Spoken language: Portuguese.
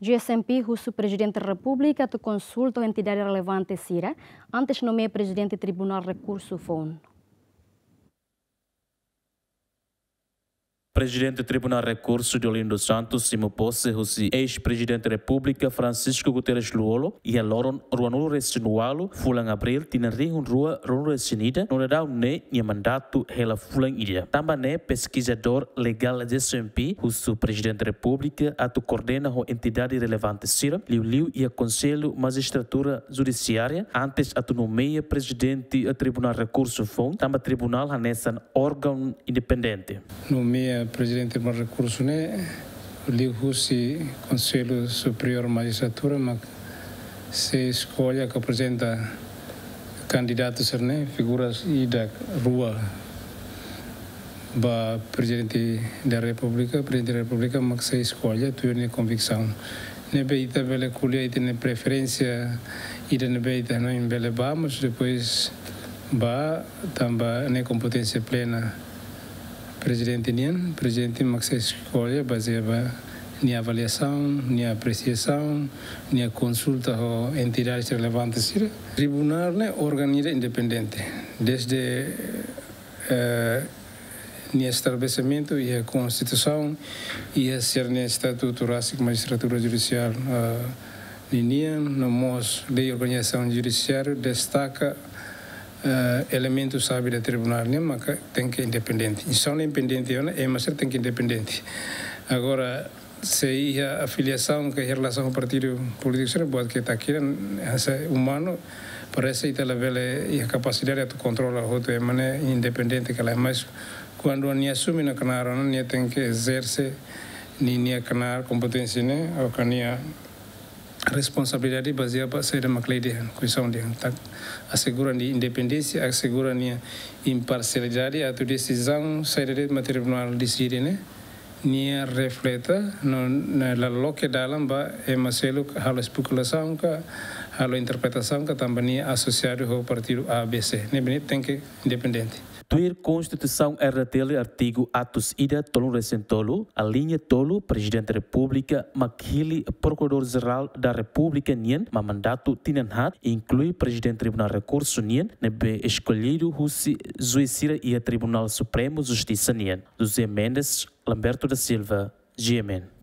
GSMP, o Presidente da República, te consulta a entidade relevante CIRA antes de nomear Presidente do Tribunal Recurso FON. Presidente do Tribunal Recurso de Olinda Santos, Simo Posse, o ex-presidente da República, Francisco Guterres Luolo, e a Loron Ruanulo Resinualo, Fulang Abril, tina ringun rua Ruanulo Resinida, no redau ne, nia mandato, hela Fulang Ilha. Tamba ne, pesquisador legal de SMP, o Presidente da República, atu coordena a entidade relevante CIRA, liu e a Conselho Magistratura Judiciária, antes atu nomeia Presidente do Tribunal Recurso FON, tamba Tribunal hanesan órgão independente. Nomeia Presidente do Recurso né, liu husi Conselho Superior Magistratura, mas se escolha que apresenta candidatos né, figuras e da rua ba Presidente da República, mas se escolha tu ne convicção. Nebe ita bele kulia ita ne preferência ita nebe ita no em bele ba, mas depois ba tamba ne competência plena Presidente mas se escolha baseada na avaliação, na apreciação, na consulta a entidades relevantes. O Tribunal é um órgão independente, desde o estabelecimento e a Constituição e a ser no Estatuto Rássico Magistratura Judicial. Na lei de organização judiciária destaca elementos sabe do tribunal, mas tem que independente. E só independente mas tem que independente. Agora, se a afiliação que a relação com o partido político pode que está aqui, humano, parece que ele a capacidade de controlar o outro, é independente que ela, mas quando a assume na canar, não tem que exercer nem a canar competência, né, ou que responsabilidade baseada para ser uma lei de questão de assegura a independência, assegura a imparcialidade, a tua decisão sai do tribunal decide, né? Nia refleta na loque dalam ba é maselo halo especulação ka halo interpretação ka também associado ao partido ABC, né? Tem que independente. Tuir Constituição RTL artigo atos ida tolu recentolo, a linha tolo, Presidente da República, Makhili, Procurador-Geral da República Nien, ma mandato tinenhat, inclui Presidente do Tribunal Recurso Nien, nebe escolhido Husi Juizira e a Tribunal Supremo Justiça Nien. José Mendes, Lamberto da Silva, GMN.